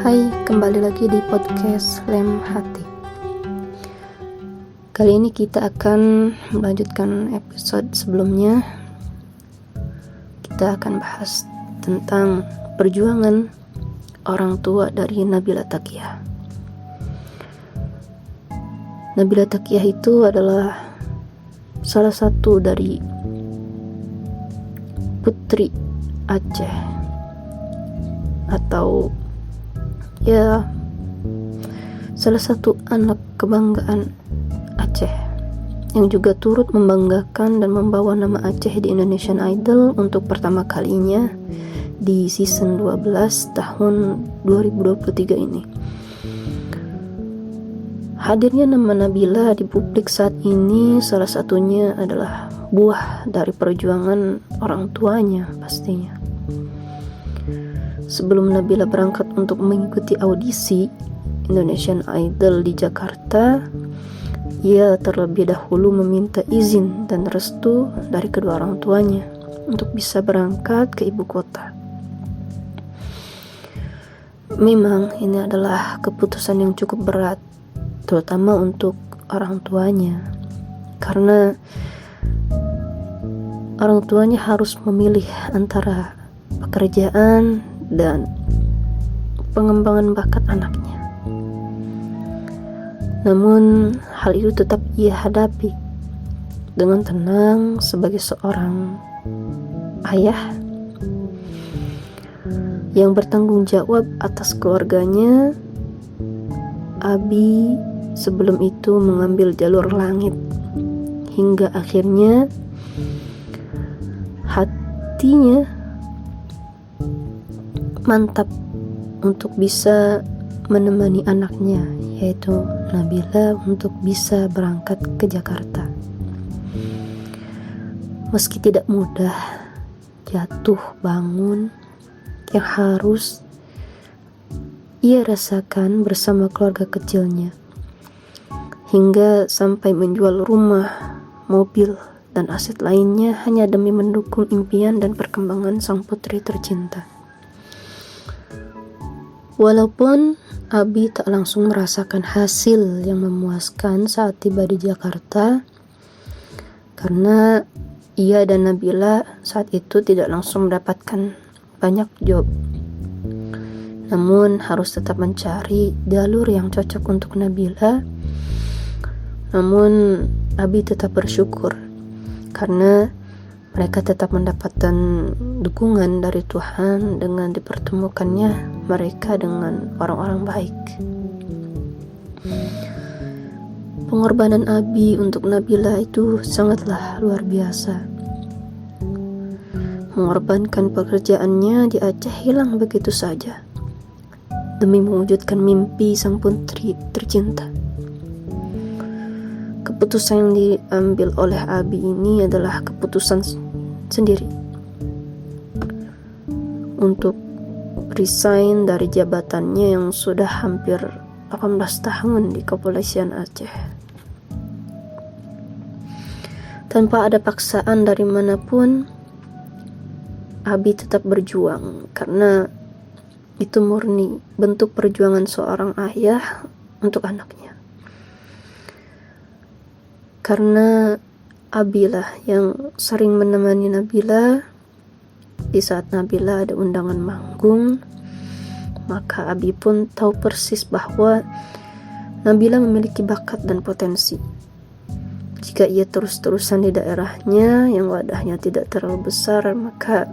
Hai, kembali lagi di podcast Lem Hati. Kali ini kita akan melanjutkan episode sebelumnya. Kita akan bahas tentang perjuangan orang tua dari Nabila Taqiyah. Nabila Taqiyah itu adalah salah satu dari putri Aceh, atau salah satu anak kebanggaan Aceh, yang juga turut membanggakan dan membawa nama Aceh di Indonesian Idol untuk pertama kalinya di season 12 tahun 2023 ini. Hadirnya nama Nabila di publik saat ini salah satunya adalah buah dari perjuangan orang tuanya pastinya. Sebelum Nabila berangkat untuk mengikuti audisi Indonesian Idol di Jakarta, ia terlebih dahulu meminta izin dan restu dari kedua orang tuanya untuk bisa berangkat ke ibu kota. Memang ini adalah keputusan yang cukup berat, terutama untuk orang tuanya, karena orang tuanya harus memilih antara pekerjaan dan pengembangan bakat anaknya. Namun hal itu tetap ia hadapi dengan tenang sebagai seorang ayah yang bertanggung jawab atas keluarganya. Abi sebelum itu mengambil jalur langit hingga akhirnya hatinya mantap untuk bisa menemani anaknya, yaitu Nabila, untuk bisa berangkat ke Jakarta. Meski tidak mudah, jatuh bangun yang harus ia rasakan bersama keluarga kecilnya, hingga sampai menjual rumah, mobil, dan aset lainnya hanya demi mendukung impian dan perkembangan sang putri tercinta. Walaupun Abi tak langsung merasakan hasil yang memuaskan saat tiba di Jakarta, karena ia dan Nabila saat itu tidak langsung mendapatkan banyak job. Namun harus tetap mencari jalur yang cocok untuk Nabila. Namun Abi tetap bersyukur karena mereka tetap mendapatkan dukungan dari Tuhan dengan dipertemukannya mereka dengan orang-orang baik. Pengorbanan Abi untuk Nabila itu sangatlah luar biasa. Mengorbankan pekerjaannya di Aceh hilang begitu saja demi mewujudkan mimpi sang putri tercinta. Keputusan yang diambil oleh Abi ini adalah keputusan sendiri untuk resign dari jabatannya yang sudah hampir 18 tahun di Kepolisian Aceh. Tanpa ada paksaan dari manapun, Abi tetap berjuang karena itu murni bentuk perjuangan seorang ayah untuk anaknya. Karena Abi lah yang sering menemani Nabila di saat Nabila ada undangan manggung, maka Abi pun tahu persis bahwa Nabila memiliki bakat dan potensi. Jika ia terus-terusan di daerahnya yang wadahnya tidak terlalu besar, maka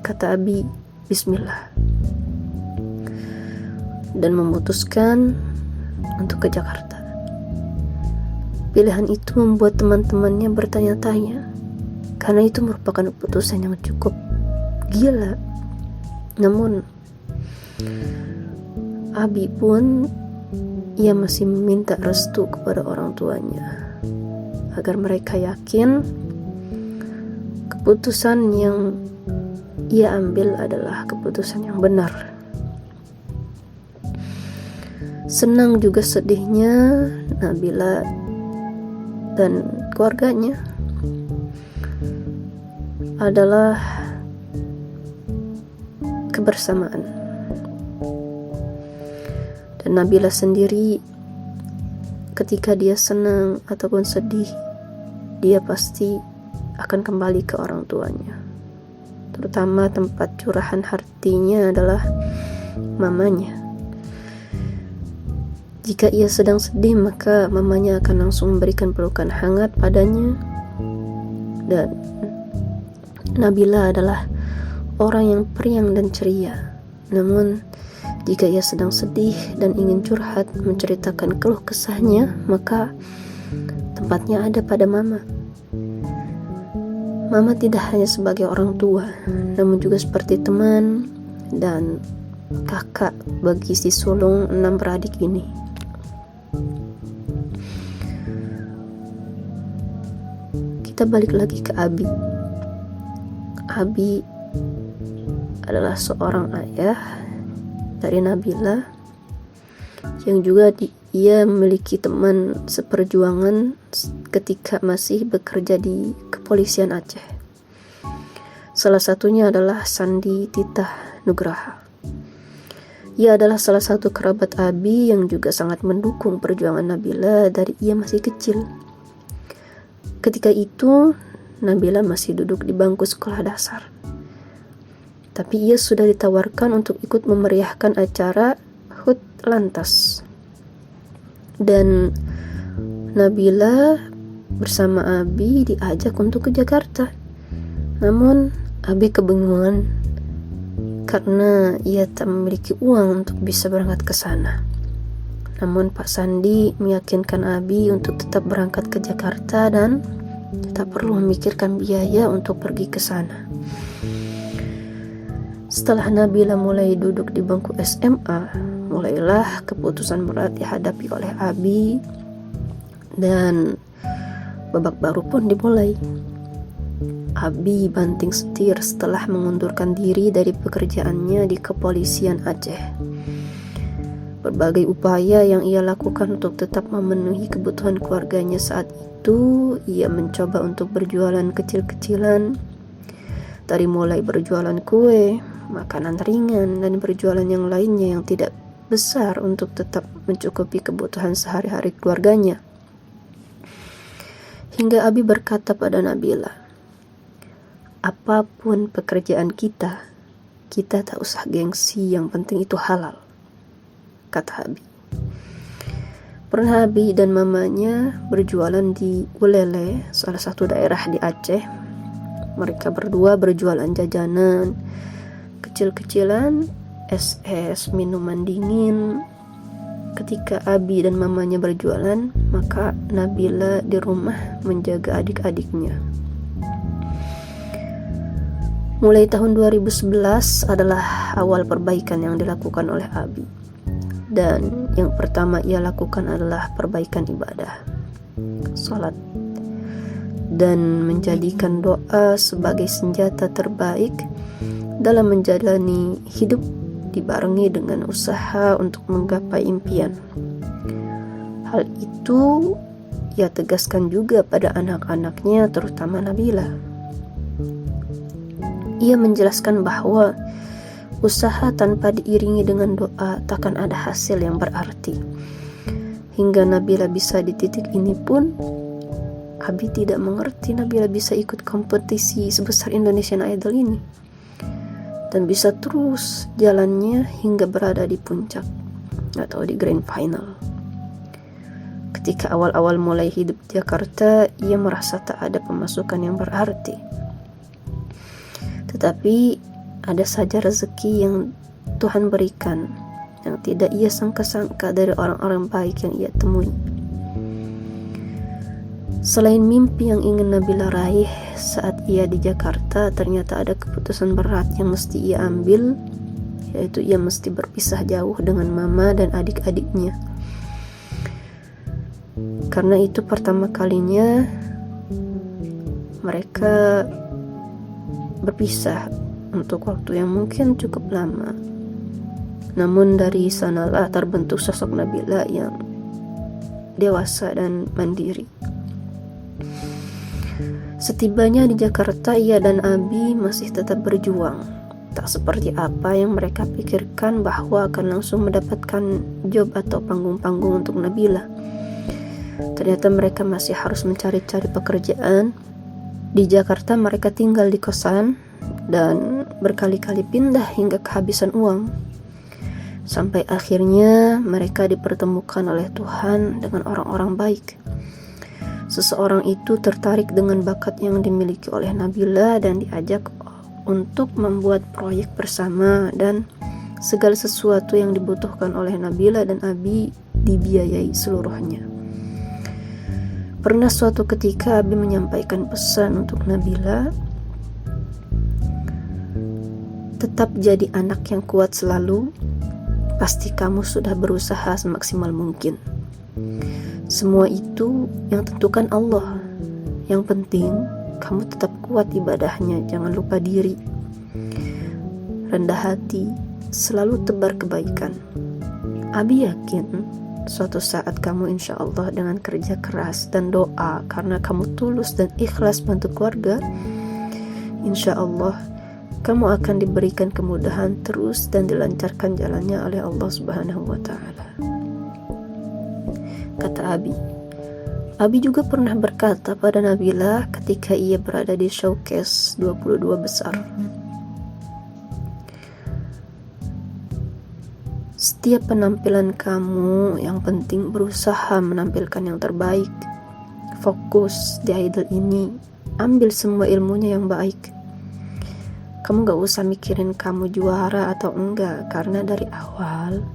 kata Abi, bismillah, dan memutuskan untuk ke Jakarta. Pilihan itu membuat teman-temannya bertanya-tanya, karena itu merupakan keputusan yang cukup gila. Namun Abi pun ia masih meminta restu kepada orang tuanya agar mereka yakin keputusan yang ia ambil adalah keputusan yang benar. Senang juga sedihnya Nabila dan keluarganya adalah kebersamaan. Dan Nabila sendiri ketika dia senang ataupun sedih, dia pasti akan kembali ke orang tuanya. Terutama tempat curahan hatinya adalah mamanya. Jika ia sedang sedih, maka mamanya akan langsung memberikan pelukan hangat padanya. Dan Nabila adalah orang yang periang dan ceria. Namun jika ia sedang sedih dan ingin curhat, menceritakan keluh kesahnya, maka tempatnya ada pada mama. Mama tidak hanya sebagai orang tua, namun juga seperti teman dan kakak bagi si sulung 6 beradik ini. Kita balik lagi ke Abi. Abi adalah seorang ayah dari Nabila yang juga ia memiliki teman seperjuangan ketika masih bekerja di kepolisian Aceh. Salah satunya adalah Sandi Titah Nugraha. Ia adalah salah satu kerabat Abi yang juga sangat mendukung perjuangan Nabila dari ia masih kecil. Ketika itu Nabila masih duduk di bangku sekolah dasar. Tapi ia sudah ditawarkan untuk ikut memeriahkan acara HUT Lantas. Dan Nabila bersama Abi diajak untuk ke Jakarta. Namun Abi kebingungan karena ia tak memiliki uang untuk bisa berangkat ke sana. Namun Pak Sandi meyakinkan Abi untuk tetap berangkat ke Jakarta dan tak perlu memikirkan biaya untuk pergi ke sana. Setelah Nabila mulai duduk di bangku SMA, mulailah keputusan berat dihadapi oleh Abi dan babak baru pun dimulai. Abi banting setir setelah mengundurkan diri dari pekerjaannya di kepolisian Aceh. Berbagai upaya yang ia lakukan untuk tetap memenuhi kebutuhan keluarganya saat itu, ia mencoba untuk berjualan kecil-kecilan, dari mulai berjualan kue, makanan ringan, dan berjualan yang lainnya yang tidak besar untuk tetap mencukupi kebutuhan sehari-hari keluarganya. Hingga Abi berkata pada Nabila, "Apapun pekerjaan kita tak usah gengsi, yang penting itu halal," kata Abi. Pernah Abi dan mamanya berjualan di Ulele, salah satu daerah di Aceh. Mereka berdua berjualan jajanan kecil-kecilan, es, minuman dingin. Ketika Abi dan mamanya berjualan, maka Nabila di rumah menjaga adik-adiknya. Mulai tahun 2011 adalah awal perbaikan yang dilakukan oleh Abi. Dan yang pertama ia lakukan adalah perbaikan ibadah, salat, dan menjadikan doa sebagai senjata terbaik dalam menjalani hidup, dibarengi dengan usaha untuk menggapai impian. Hal itu ia tegaskan juga pada anak-anaknya, terutama Nabila. Ia menjelaskan bahwa usaha tanpa diiringi dengan doa takkan ada hasil yang berarti. Hingga Nabila bisa di titik ini pun, Abi tidak mengerti Nabila bisa ikut kompetisi sebesar Indonesian Idol ini dan bisa terus jalannya hingga berada di puncak atau di grand final. Ketika awal-awal mulai hidup di Jakarta, ia merasa tak ada pemasukan yang berarti. Tetapi ada saja rezeki yang Tuhan berikan yang tidak ia sangka-sangka dari orang-orang baik yang ia temui. Selain mimpi yang ingin Nabila raih saat ia di Jakarta, ternyata ada keputusan berat yang mesti ia ambil, yaitu ia mesti berpisah jauh dengan mama dan adik-adiknya. Karena itu pertama kalinya mereka berpisah untuk waktu yang mungkin cukup lama. Namun dari sanalah terbentuk sosok Nabila yang dewasa dan mandiri. Setibanya di Jakarta, ia dan Abi masih tetap berjuang. Tak seperti apa yang mereka pikirkan bahwa akan langsung mendapatkan job atau panggung-panggung untuk Nabila. Ternyata mereka masih harus mencari-cari pekerjaan. Di Jakarta mereka tinggal di kosan dan berkali-kali pindah hingga kehabisan uang. Sampai akhirnya mereka dipertemukan oleh Tuhan dengan orang-orang baik. Seseorang itu tertarik dengan bakat yang dimiliki oleh Nabila dan diajak untuk membuat proyek bersama, dan segala sesuatu yang dibutuhkan oleh Nabila dan Abi dibiayai seluruhnya. Pernah suatu ketika Abi menyampaikan pesan untuk Nabila, tetap jadi anak yang kuat selalu, pasti kamu sudah berusaha semaksimal mungkin. Semua itu yang tentukan Allah. Yang penting kamu tetap kuat ibadahnya, jangan lupa diri, rendah hati, selalu tebar kebaikan. Abi yakin suatu saat kamu insya Allah dengan kerja keras dan doa karena kamu tulus dan ikhlas bantu keluarga, insya Allah kamu akan diberikan kemudahan terus dan dilancarkan jalannya oleh Allah Subhanahu wa Ta'ala. Kata Abi. Abi juga pernah berkata pada Nabila ketika ia berada di showcase 22 besar. Setiap penampilan kamu yang penting berusaha menampilkan yang terbaik. Fokus di idol ini, ambil semua ilmunya yang baik. Kamu gak usah mikirin kamu juara atau enggak, karena dari awal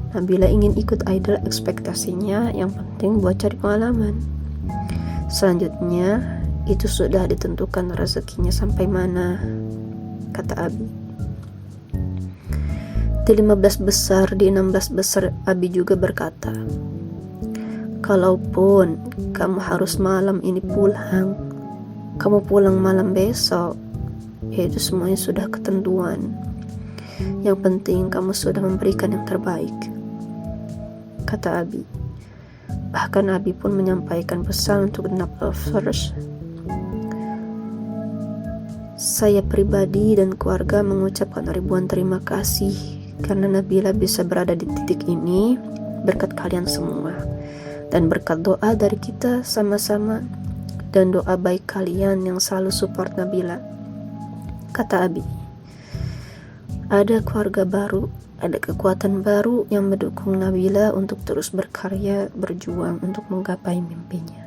Nabila ingin ikut idol, ekspektasinya yang penting buat cari pengalaman. Selanjutnya itu sudah ditentukan rezekinya sampai mana, kata Abi. Di 15 besar, di 16 besar Abi juga berkata, kalaupun kamu harus malam ini pulang, kamu pulang malam besok, itu semuanya sudah ketentuan. Yang penting kamu sudah memberikan yang terbaik, kata Abi. Bahkan Abi pun menyampaikan pesan untuk Nab Lovers. Saya pribadi dan keluarga mengucapkan ribuan terima kasih karena Nabila bisa berada di titik ini berkat kalian semua dan berkat doa dari kita sama-sama dan doa baik kalian yang selalu support Nabila, kata Abi. Ada keluarga baru, ada kekuatan baru yang mendukung Nabila untuk terus berkarya, berjuang untuk menggapai mimpinya.